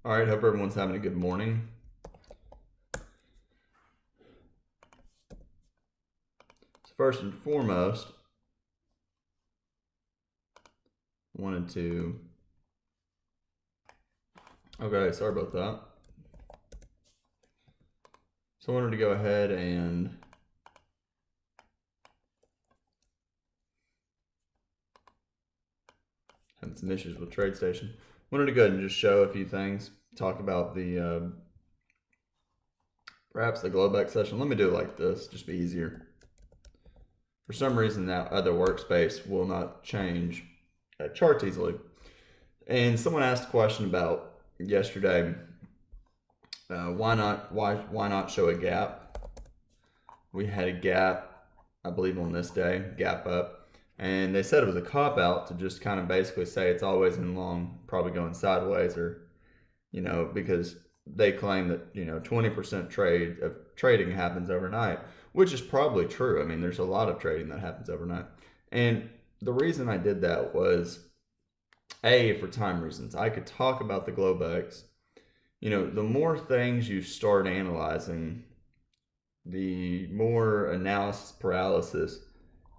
All right, hope everyone's having a good morning. So first and foremost, okay, sorry about that. So I wanted to go ahead and had some issues with TradeStation. Wanted to go ahead and just show a few things, talk about the perhaps the Globex session. Let me do it like this, just be easier. For some reason, that other workspace will not change charts easily. And someone asked a question about yesterday. Why not show a gap? We had a gap, I believe, on this day, gap up, and they said it was a cop out to just kind of basically say it's always in long, probably going sideways, or because they claim that 20% trading happens overnight, which is probably true. I mean, there's a lot of trading that happens overnight, and the reason I did that was for time reasons. I could talk about the Globex. The more things you start analyzing, the more analysis paralysis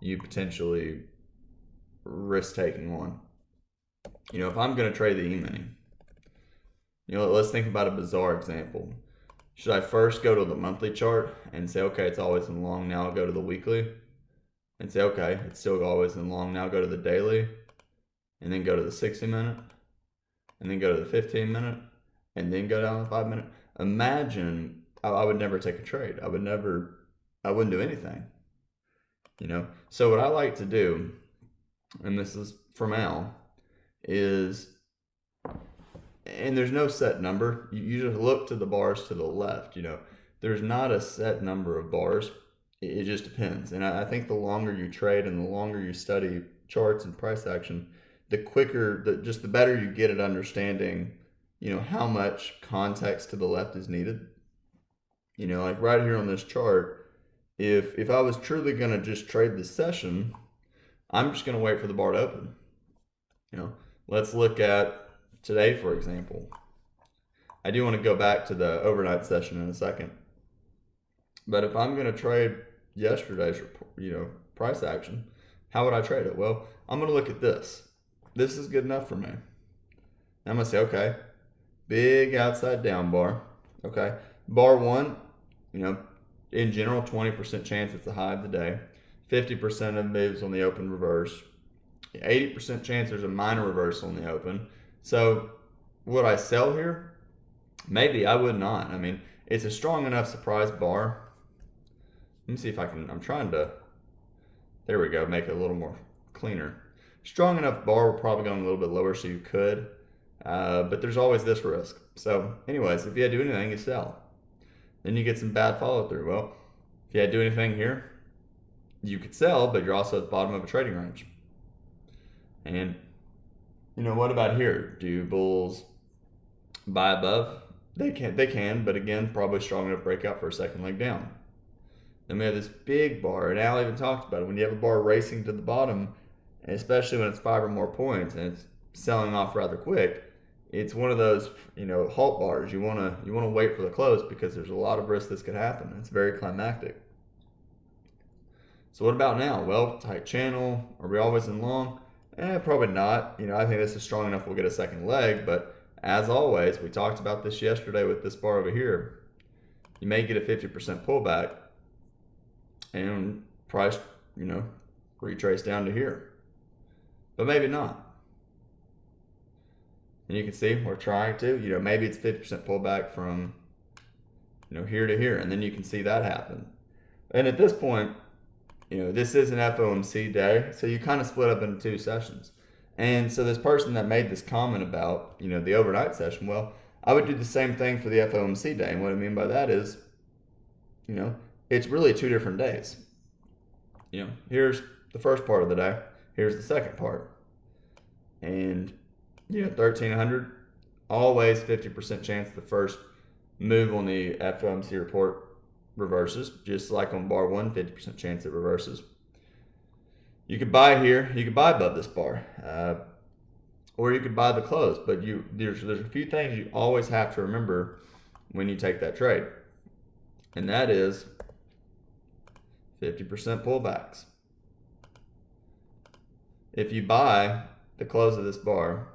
you potentially risk taking on. If I'm going to trade the E-mini, let's think about a bizarre example. Should I first go to the monthly chart and say, okay, it's always in long, now I'll go to the weekly and say, okay, it's still always in long, now go to the daily, and then go to the 60-minute, and then go to the 15-minute, and then go down to the 5-minute? Imagine I would never take a trade. I wouldn't do anything. So what I like to do, and this is from Al, is, and there's no set number. You just look to the bars to the left. There's not a set number of bars. It just depends. And I think the longer you trade and the longer you study charts and price action, the quicker, the better you get at understanding, how much context to the left is needed. Like right here on this chart, if I was truly going to just trade this session, I'm just going to wait for the bar to open. Let's look at today, for example. I do want to go back to the overnight session in a second. But if I'm going to trade yesterday's, price action, how would I trade it? Well, I'm going to look at this. This is good enough for me. I'm going to say, okay, big outside down bar. Okay, bar one, in general, 20% chance it's the high of the day. 50% of moves on the open reverse. 80% chance there's a minor reversal in the open. So would I sell here? Maybe. I would not. I mean, it's a strong enough surprise bar. Let me see if I can, I'm trying to, there we go, make it a little more cleaner. Strong enough bar, we're probably going a little bit lower, so you could. But there's always this risk. So anyways, if you had to do anything, you sell. Then you get some bad follow through. Well, if you had to do anything here, you could sell, but you're also at the bottom of a trading range. And what about here? Do bulls buy above? They can, but again, probably strong enough breakout for a second leg down. Then we have this big bar, and Al even talked about it. When you have a bar racing to the bottom, and especially when it's 5 or more points and it's selling off rather quick, it's one of those halt bars. You want to wait for the close because there's a lot of risk this could happen. It's very climactic. So what about now? Well, tight channel. Are we always in long? Probably not. I think this is strong enough we'll get a second leg, but as always, we talked about this yesterday with this bar over here. You may get a 50% pullback and price, retrace down to here. But maybe not. And you can see we're trying to, maybe it's 50% pullback from, here to here, and then you can see that happen. And at this point, this is an FOMC day, so you kind of split up into two sessions. And so this person that made this comment about, the overnight session, well, I would do the same thing for the FOMC day. And what I mean by that is, it's really two different days. Here's the first part of the day. Here's the second part. And 1300, always 50% chance the first move on the FOMC report reverses, just like on bar one, 50% chance it reverses. You could buy here, you could buy above this bar. or you could buy the close. But there's a few things you always have to remember when you take that trade, and that is 50% pullbacks. If you buy the close of this bar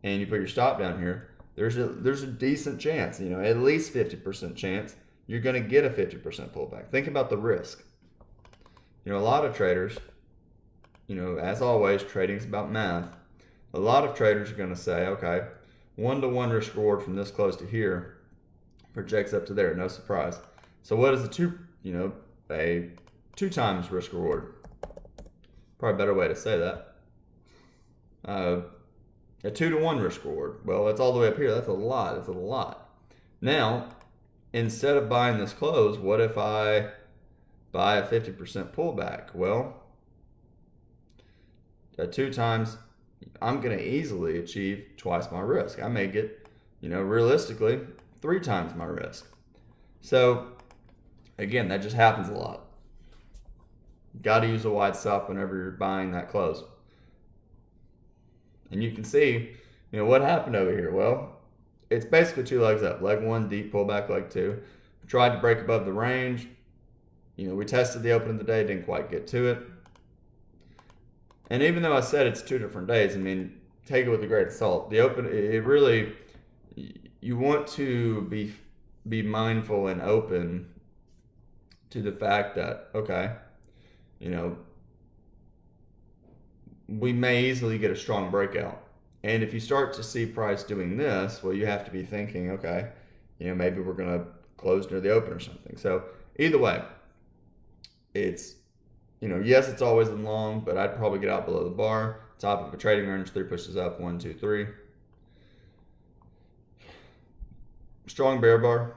and you put your stop down here, there's a decent chance, at least 50% chance you're going to get a 50% pullback. Think about the risk. A lot of traders, as always, trading is about math. A lot of traders are going to say, okay, 1-to-1 risk reward from this close to here projects up to there, no surprise. So what is a 2 times risk reward? Probably a better way to say that. A 2-to-1 risk reward. Well, that's all the way up here. That's a lot. That's a lot. Now, instead of buying this close, what if I buy a 50% pullback? Well, at 2 times, I'm going to easily achieve twice my risk. I may get, realistically, 3 times my risk. So, again, that just happens a lot. Got to use a wide stop whenever you're buying that close. And you can see, what happened over here. Well, it's basically 2 legs up. Leg 1, deep pullback, leg 2. Tried to break above the range. We tested the open of the day, didn't quite get to it. And even though I said it's 2 different days, take it with a grain of salt. The open, it really, you want to be mindful and open to the fact that, okay, we may easily get a strong breakout. And if you start to see price doing this, well, you have to be thinking, okay, maybe we're going to close near the open or something. So either way, it's, yes, it's always in long, but I'd probably get out below the bar. Top of a trading range, 3 pushes up, 1, 2, 3. Strong bear bar.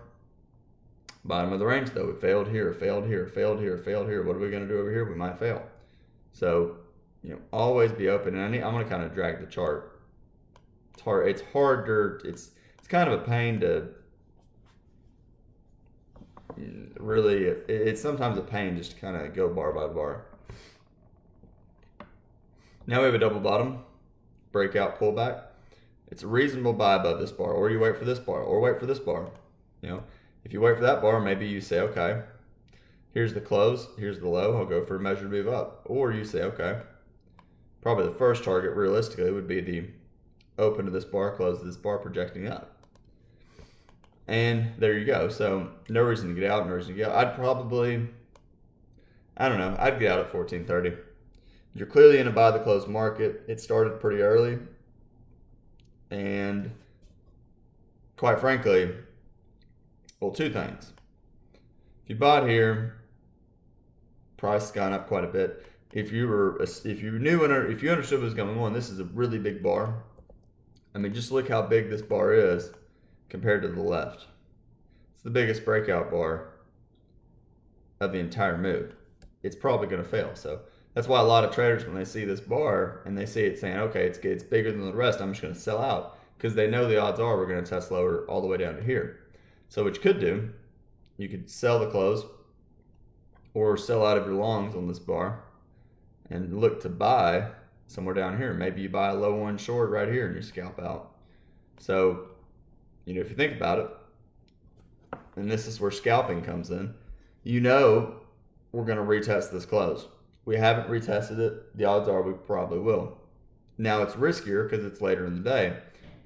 Bottom of the range, though. We failed here, failed here, failed here, failed here. What are we going to do over here? We might fail. So, always be open. And I'm going to kind of drag the chart. It's harder. It's kind of a pain to really. It's sometimes a pain just to kind of go bar by bar. Now we have a double bottom, breakout, pullback. It's a reasonable buy above this bar, or you wait for this bar, or wait for this bar. If you wait for that bar, maybe you say, okay, here's the close, here's the low, I'll go for a measured move up. Or you say, okay, probably the first target realistically would be the open to this bar, close to this bar, projecting up. And there you go. So no reason to get out, no reason to get out. I'd probably, I'd get out at 14.30. You're clearly in a buy the close market. It started pretty early. And quite frankly, well, 2 things. If you bought here, price has gone up quite a bit. If you understood what was going on, this is a really big bar. Just look how big this bar is compared to the left. It's the biggest breakout bar of the entire move. It's probably going to fail. So that's why a lot of traders, when they see this bar and they see it saying, okay, it's bigger than the rest, I'm just going to sell out, because they know the odds are we're going to test lower all the way down to here. So what you could do, you could sell the close or sell out of your longs on this bar and look to buy somewhere down here. Maybe you buy a low 1 short right here and you scalp out. So, if you think about it, and this is where scalping comes in, we're going to retest this close. We haven't retested it. The odds are we probably will. Now it's riskier because it's later in the day.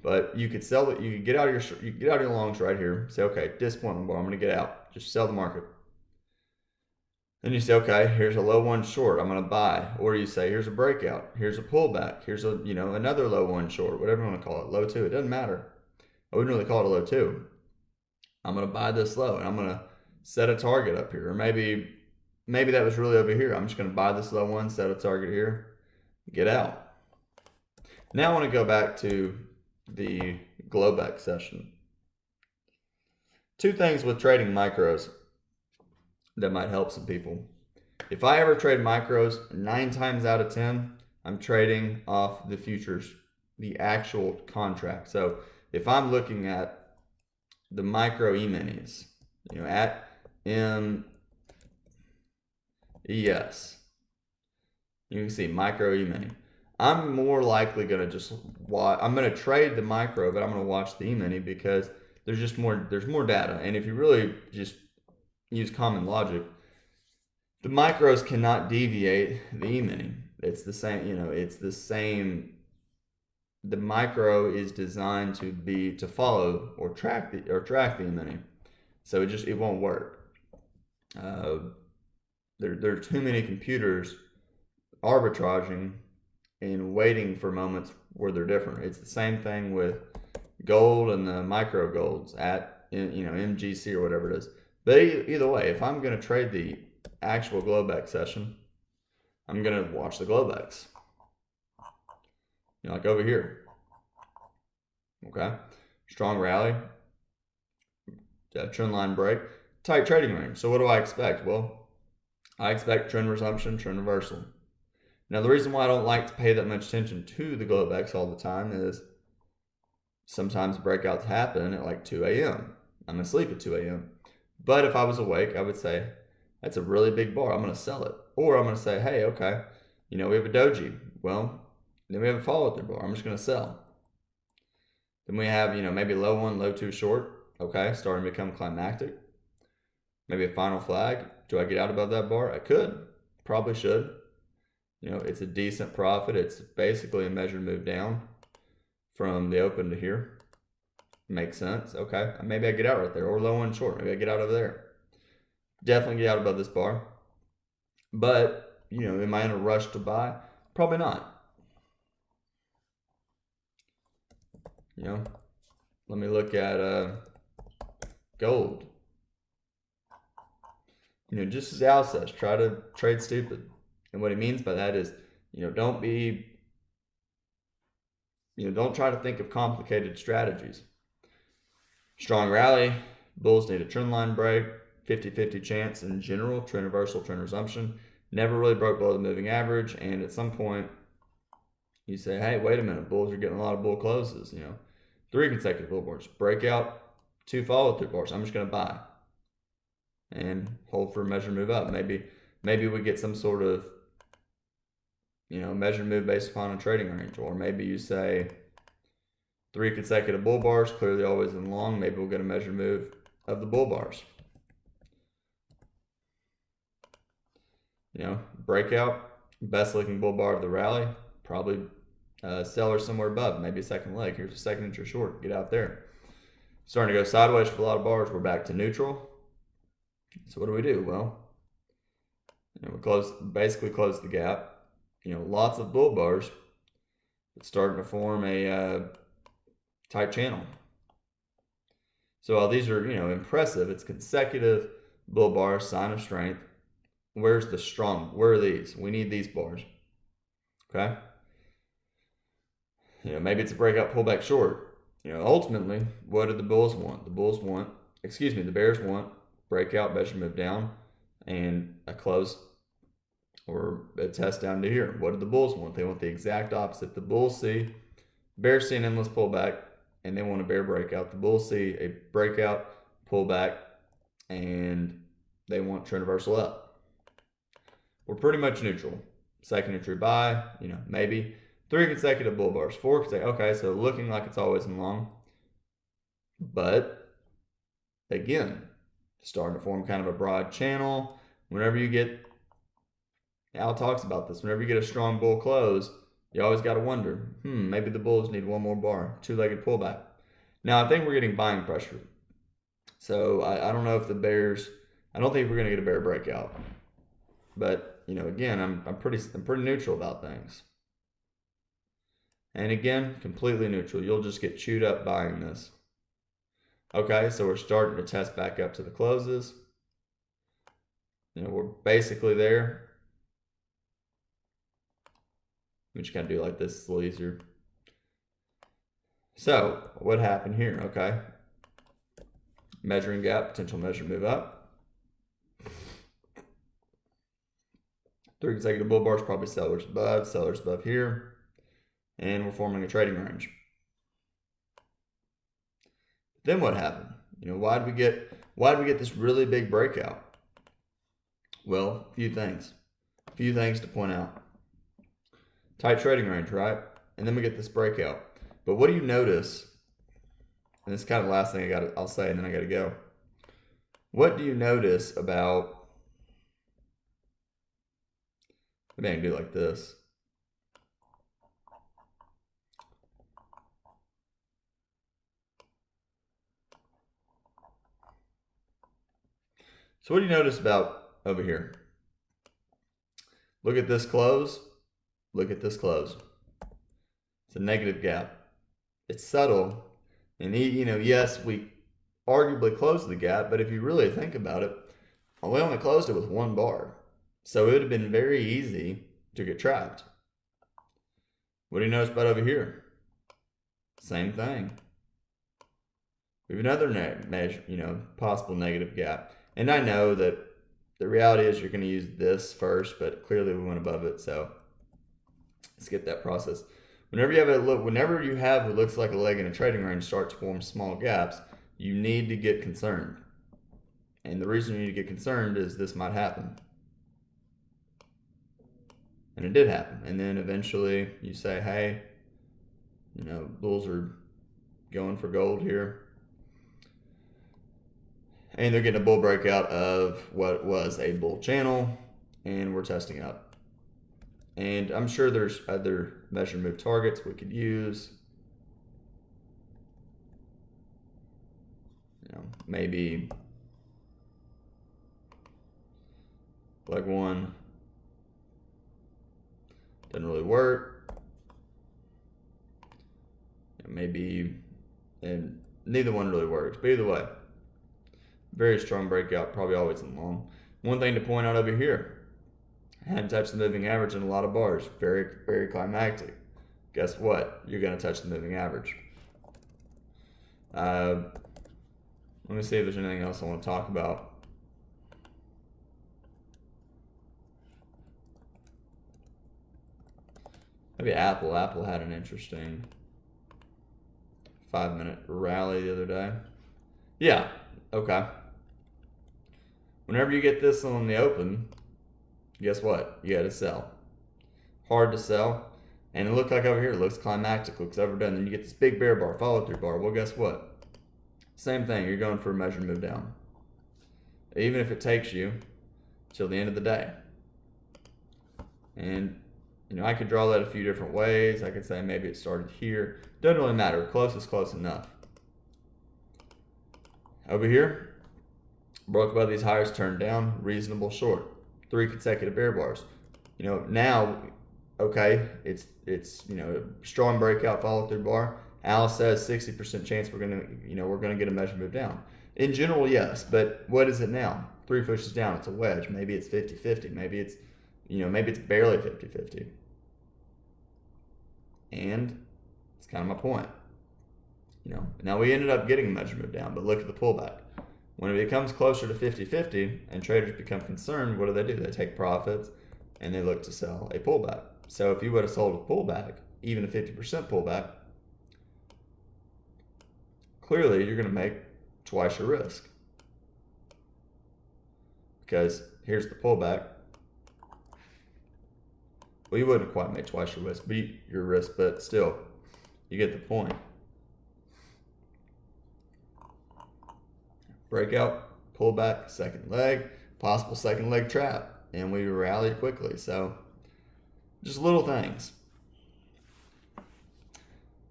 But you could sell it. You could get out of your longs right here. Say, okay, disappointment bar. I'm going to get out. Just sell the market. Then you say, okay, here's a low 1 short. I'm going to buy. Or you say, here's a breakout. Here's a pullback. Here's another low 1 short. Whatever you want to call it. Low 2. It doesn't matter. I wouldn't really call it a low 2. I'm going to buy this low, and I'm going to set a target up here. Or maybe that was really over here. I'm just going to buy this low 1, set a target here, get out. Now I want to go back to the Globex session. 2 things with trading micros that might help some people. If I ever trade micros, 9 times out of 10, I'm trading off the futures, the actual contract. So if I'm looking at the micro E-minis, at MES, you can see micro E-mini. I'm more likely going to just watch. I'm going to trade the micro, but I'm going to watch the E-mini because there's more data. And if you really just use common logic, the micros cannot deviate the E-mini. It's the same, it's the same. The micro is designed to follow or track the E-mini. So it won't work. There are too many computers arbitraging and waiting for moments where they're different. It's the same thing with gold and the micro golds at MGC or whatever it is. But either way, if I'm going to trade the actual Globex session, I'm going to watch the Globex. Like over here. Okay, strong rally, trend line break, tight trading range. So what do I expect? Well, I expect trend resumption, trend reversal. Now, the reason why I don't like to pay that much attention to the Globex all the time is sometimes breakouts happen at like 2 a.m. I'm asleep at 2 a.m. But if I was awake, I would say, that's a really big bar. I'm going to sell it. Or I'm going to say, hey, okay, we have a doji. Well, then we have a follow-through bar. I'm just going to sell. Then we have, maybe low one, low two short. Okay, starting to become climactic. Maybe a final flag. Do I get out above that bar? I could. Probably should. It's a decent profit. It's basically a measured move down from the open to here. Makes sense. Okay, maybe I get out right there. Or low one short. Maybe I get out over there. Definitely get out above this bar. But, am I in a rush to buy? Probably not. Let me look at gold. Just as Al says, try to trade stupid. And what he means by that is, don't try to think of complicated strategies. Strong rally, bulls need a trend line break, 50-50 chance in general, trend reversal, trend resumption. Never really broke below the moving average, and at some point, you say, hey, wait a minute, bulls are getting a lot of bull closes, 3 consecutive bull bars, breakout, 2 follow-through bars. I'm just going to buy and hold for a measured move up. Maybe we get some sort of measured move based upon a trading range, or maybe you say 3 consecutive bull bars, clearly always in long. Maybe we'll get a measured move of the bull bars. Breakout, best looking bull bar of the rally, probably seller somewhere above, maybe a second leg. Here's a second inch or short. Get out there. Starting to go sideways for a lot of bars. We're back to neutral. So what do? Well, we basically close the gap. Lots of bull bars. It's starting to form a tight channel. So while these are, impressive, it's consecutive bull bars, sign of strength. Where's the strong? Where are these? We need these bars. Okay. Maybe it's a breakout pullback short. Ultimately, what do the bulls want? The bears want breakout, measure move down, and a close or a test down to here. What do the bulls want? They want the exact opposite. The bulls see bears see an endless pullback, and they want a bear breakout. The bulls see a breakout, pullback, and they want trend reversal up. We're pretty much neutral. Second entry buy, maybe 3 consecutive bull bars, 4 consecutive. Okay, so looking like it's always in long. But again, starting to form kind of a broad channel. Whenever you get, Al talks about this, whenever you get a strong bull close, you always got to wonder, maybe the bulls need one more bar, 2-legged pullback. Now, I think we're getting buying pressure. So I don't know if the bears, I don't think we're going to get a bear breakout. But, again, I'm pretty neutral about things. And again, completely neutral. You'll just get chewed up buying this. Okay, so we're starting to test back up to the closes. We're basically there. We just kind of do like this, it's a little easier. So, what happened here? Okay. Measuring gap, potential measure move up. 3 consecutive bull bars, probably sellers above here. And we're forming a trading range. Then what happened? Why did we get this really big breakout? Well, a few things to point out. Tight trading range, right? And then we get this breakout. But what do you notice? And this is kind of the last thing I'll say, and then I got to go. What do you notice about? Maybe I can do it like this. So what do you notice about over here? Look at this close. Look at this close. It's a negative gap. It's subtle. And yes, we arguably closed the gap, but if you really think about it, we only closed it with one bar. So it would have been very easy to get trapped. What do you notice about over here? Same thing. We have another measure, possible negative gap. And I know that the reality is you're going to use this first, but clearly we went above it, so skip that process. Whenever you have what looks like a leg in a trading range start to form small gaps, you need to get concerned. And the reason you need to get concerned is this might happen. And it did happen. And then eventually you say, hey, bulls are going for gold here. And they're getting a bull breakout of what was a bull channel, and we're testing up. And I'm sure there's other measure move targets we could use. Maybe leg one doesn't really work. Maybe, and neither one really works. But either way, very strong breakout, probably always in long. One thing to point out over here, I hadn't touched the moving average in a lot of bars. Very, very climactic. Guess what? You're going to touch the moving average. Let me see if there's anything else I want to talk about. Maybe Apple. Apple had an interesting 5-minute rally the other day. Yeah, okay. Whenever you get this on the open, guess what? You got to sell. Hard to sell. And it looked like over here, it looks climactic, looks overdone. Then you get this big bear bar, follow through bar. Well, guess what? Same thing. You're going for a measured move down. Even if it takes you till the end of the day. And, I could draw that a few different ways. I could say maybe it started here. Doesn't really matter. Close is close enough. Over here, broke above these highs, turned down, reasonable short. 3 consecutive bear bars. Now, okay, it's strong breakout follow through bar. Al says 60% chance we're gonna get a measure move down. In general, yes, but what is it now? 3 pushes down, it's a wedge. Maybe it's 50-50. Maybe it's barely 50-50. And it's kind of my point. Now we ended up getting a measure move down, but look at the pullback. When it becomes closer to 50-50 and traders become concerned, what do? They take profits and they look to sell a pullback. So if you would have sold a pullback, even a 50% pullback, clearly you're going to make twice your risk. Because here's the pullback. Well, you wouldn't have quite made twice your risk, but still, you get the point. Breakout, pullback, second leg, possible second leg trap, and we rallied quickly. So, just little things.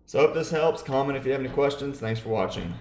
So, hope this helps. Comment if you have any questions. Thanks for watching.